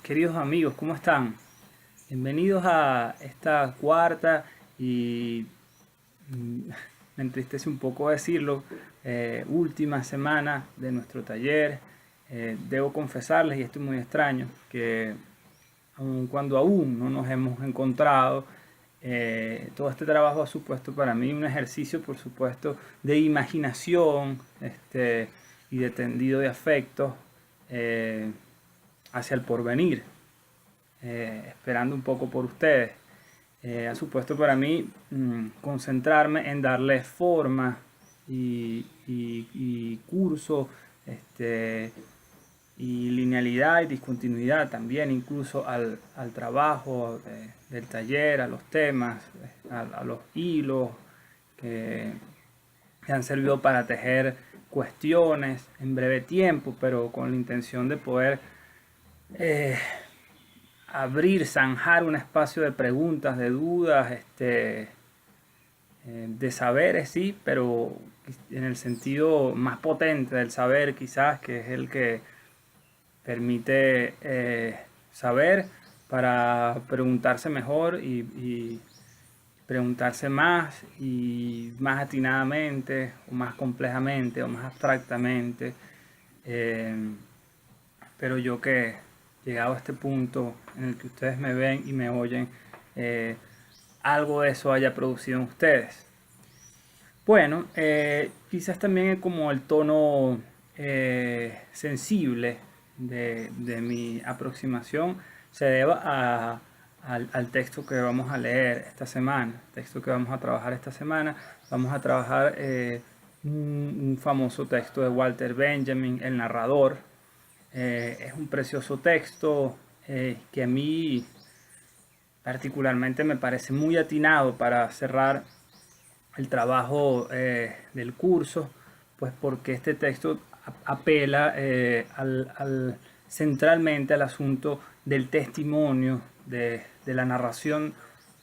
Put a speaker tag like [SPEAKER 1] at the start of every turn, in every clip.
[SPEAKER 1] Queridos amigos, ¿cómo están? Bienvenidos a esta cuarta y me entristece un poco decirlo, última semana de nuestro taller. Debo confesarles, y esto es muy extraño, que aun cuando aún no nos hemos encontrado, todo este trabajo ha supuesto para mí un ejercicio, por supuesto, de imaginación y de tendido de afectos eh, hacia el porvenir, esperando un poco por ustedes. Ha supuesto para mí concentrarme en darle forma y curso, y linealidad y discontinuidad también, incluso al trabajo del taller, a los temas, a los hilos que, que han servido para tejer cuestiones en breve tiempo, pero con la intención de poder eh, abrir, zanjar un espacio de preguntas, de dudas, de saberes, sí, pero en el sentido más potente del saber, quizás, que es el que permite saber para preguntarse mejor y preguntarse más y más atinadamente, o más complejamente, o más abstractamente. Eh, pero yo que llegado a este punto en el que ustedes me ven y me oyen, eh, algo de eso haya producido en ustedes. Bueno, quizás también como el tono sensible de mi aproximación se deba al texto que vamos a leer esta semana, texto que vamos a trabajar esta semana. Vamos a trabajar un famoso texto de Walter Benjamin, El narrador. Es un precioso texto que a mí particularmente me parece muy atinado para cerrar el trabajo del curso, pues porque este texto apela centralmente al asunto del testimonio, de la narración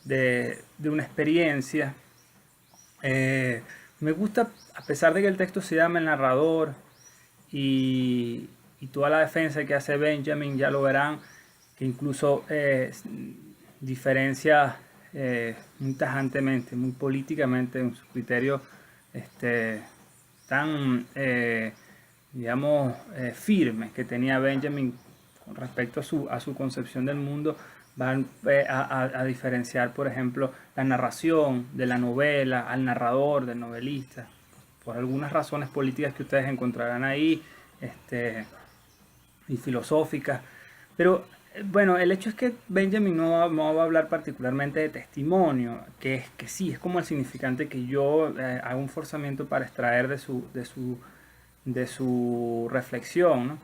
[SPEAKER 1] de una experiencia. Me gusta, a pesar de que el texto se llama El narrador y toda la defensa que hace Benjamin, ya lo verán, que incluso diferencia muy tajantemente, muy políticamente en su criterio tan, digamos, firme que tenía Benjamin con respecto a su concepción del mundo. Van a diferenciar, por ejemplo, la narración de la novela al narrador, del novelista, por algunas razones políticas que ustedes encontrarán ahí, y filosóficas. Pero bueno, el hecho es que Benjamin no va a hablar particularmente de testimonio, que sí, es como el significante que yo hago un forzamiento para extraer de su reflexión, ¿no?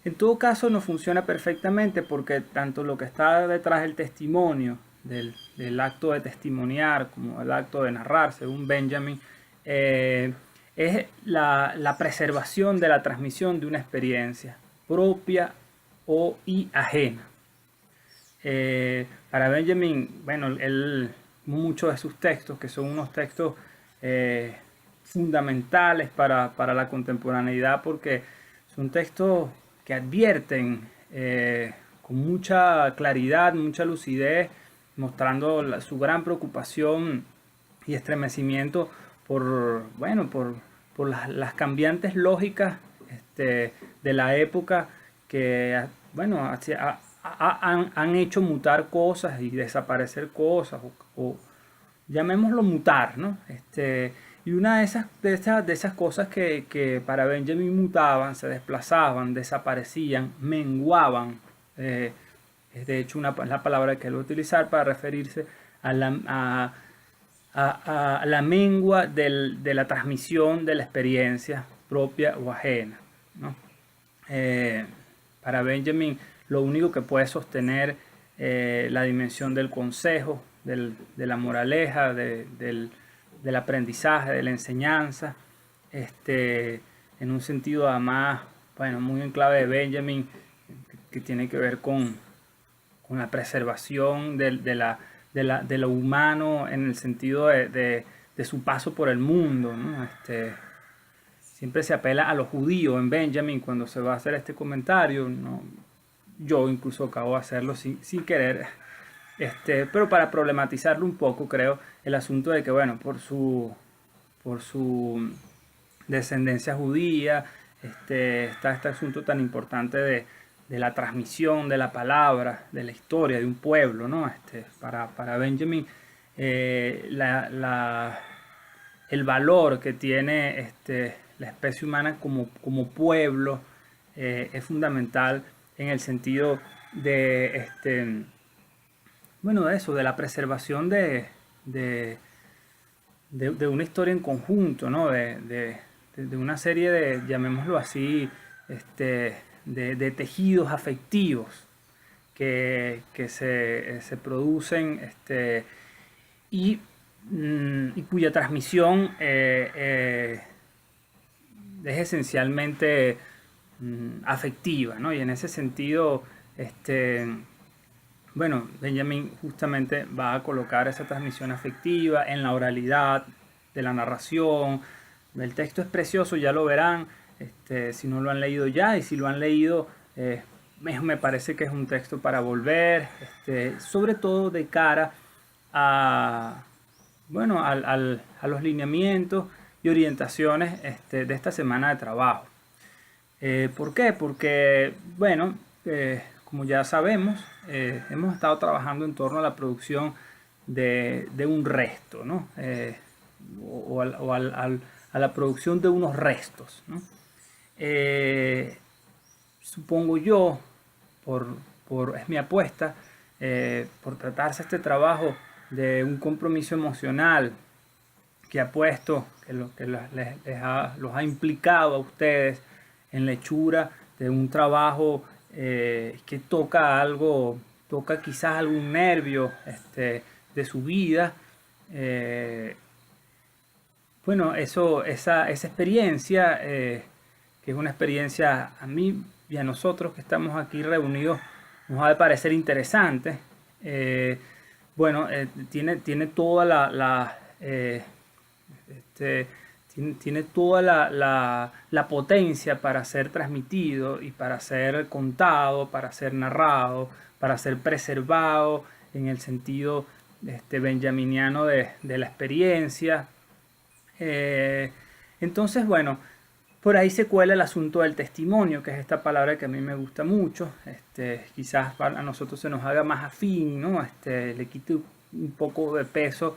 [SPEAKER 1] En todo caso, no funciona perfectamente porque tanto lo que está detrás del testimonio, del acto de testimoniar, como el acto de narrar, según Benjamin, es la preservación de la transmisión de una experiencia propia y ajena. Para Benjamin, bueno, muchos de sus textos, que son unos textos fundamentales para la contemporaneidad, porque son textos que advierten con mucha claridad, mucha lucidez, mostrando su gran preocupación y estremecimiento por las cambiantes lógicas de la época que, bueno, han hecho mutar cosas y desaparecer cosas, o llamémoslo mutar, ¿no? Y una de esas cosas que para Benjamin mutaban, se desplazaban, desaparecían, menguaban, es de hecho la palabra que él va a utilizar para referirse a a la mengua de la transmisión de la experiencia propia o ajena, ¿no? Eh, para Benjamin, lo único que puede sostener la dimensión del consejo, de la moraleja, del aprendizaje, de la enseñanza, en un sentido además, bueno, muy en clave de Benjamin, que tiene que ver con la preservación de lo humano en el sentido de su paso por el mundo, ¿no? Siempre se apela a los judíos en Benjamin cuando se va a hacer este comentario, ¿no? yo incluso acabo de hacerlo sin querer, pero para problematizarlo un poco, creo, el asunto de que, bueno, por su descendencia judía, está este asunto tan importante de la transmisión de la palabra, de la historia de un pueblo, ¿no? Para Benjamin, el valor que tiene la especie humana como pueblo es fundamental en el sentido de, bueno, de eso, de la preservación de una historia en conjunto, ¿no? De una serie de, llamémoslo así, de tejidos afectivos que se producen y cuya transmisión es esencialmente afectiva, ¿no? Y en ese sentido, bueno, Benjamin justamente va a colocar esa transmisión afectiva en la oralidad de la narración. El texto es precioso, ya lo verán, si no lo han leído ya, y si lo han leído, me parece que es un texto para volver, sobre todo de cara a, bueno, a los lineamientos y orientaciones de esta semana de trabajo. ¿Por qué? Porque, bueno, como ya sabemos, hemos estado trabajando en torno a la producción de un resto, ¿no? A la producción de unos restos, ¿no? Supongo yo, es mi apuesta, por tratarse este trabajo de un compromiso emocional que ha puesto, los ha implicado a ustedes en la hechura de un trabajo que toca quizás algún nervio de su vida. Bueno, esa experiencia, que es una experiencia a mí y a nosotros que estamos aquí reunidos, nos ha de parecer interesante. Bueno, tiene toda tiene toda la potencia para ser transmitido y para ser contado, para ser narrado, para ser preservado en el sentido benjaminiano de la experiencia. Entonces, bueno, por ahí se cuela el asunto del testimonio, que es esta palabra que a mí me gusta mucho. Quizás a nosotros se nos haga más afín, ¿no? Le quite un poco de peso.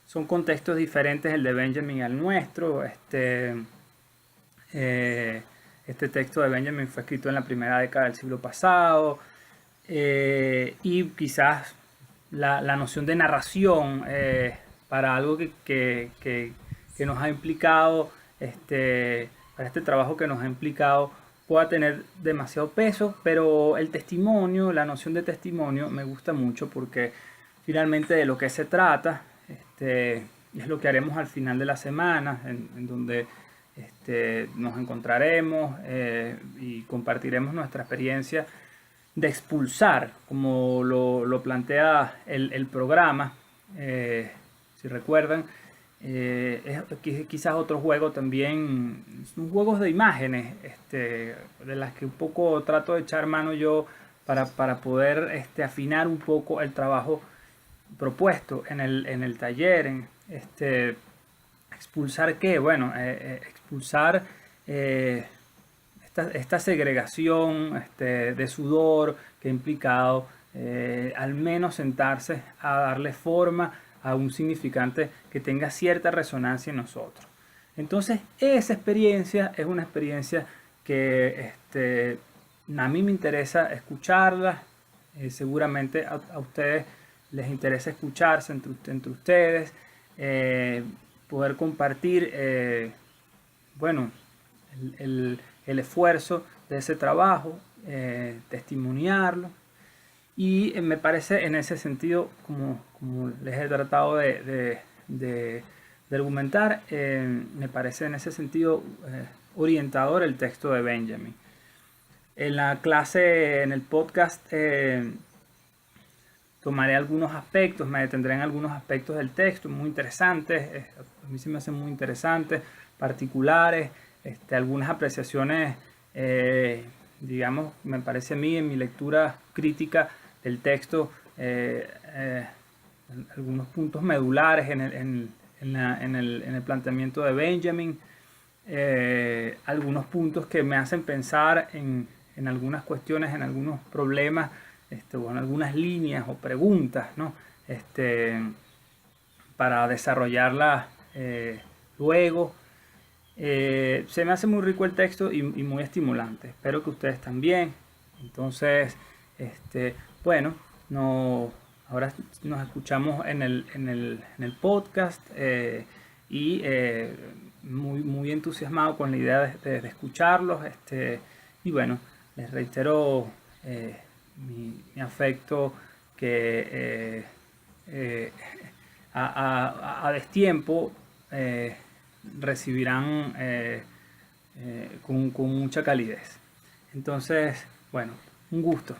[SPEAKER 1] Son contextos diferentes el de Benjamin al nuestro. Este texto de Benjamin fue escrito en la primera década del siglo pasado. Y quizás la noción de narración para algo que nos ha implicado, para este trabajo que nos ha implicado, pueda tener demasiado peso, pero el testimonio, la noción de testimonio me gusta mucho porque finalmente de lo que se trata, es lo que haremos al final de la semana, en donde nos encontraremos y compartiremos nuestra experiencia de expulsar, como lo plantea el programa, si recuerdan. Quizás otro juego también, son juegos de imágenes, de las que un poco trato de echar mano yo para poder afinar un poco el trabajo propuesto en el taller. ¿Expulsar qué? Bueno, expulsar esta segregación de sudor que ha implicado al menos sentarse a darle forma a un significante que tenga cierta resonancia en nosotros. Entonces, esa experiencia es una experiencia que a mí me interesa escucharla. Seguramente a ustedes les interesa escucharse entre ustedes, poder compartir, bueno, el esfuerzo de ese trabajo, testimoniarlo. Y me parece en ese sentido, como les he tratado de argumentar, me parece en ese sentido orientador el texto de Benjamin. En la clase, en el podcast, tomaré algunos aspectos, me detendré en algunos aspectos del texto muy interesantes, a mí se me hacen muy interesantes, particulares, algunas apreciaciones digamos, me parece a mí en mi lectura crítica del texto, algunos puntos medulares en el planteamiento de Benjamin, algunos puntos que me hacen pensar en algunas cuestiones, en algunos problemas, o en algunas líneas o preguntas, ¿no? Para desarrollarlas luego. Se me hace muy rico el texto y muy estimulante. Espero que ustedes también. Entonces, bueno, no, ahora nos escuchamos en el podcast, y muy entusiasmado con la idea de escucharlos. Y bueno, les reitero mi afecto que a destiempo recibirán con mucha calidez. Entonces, bueno, un gusto.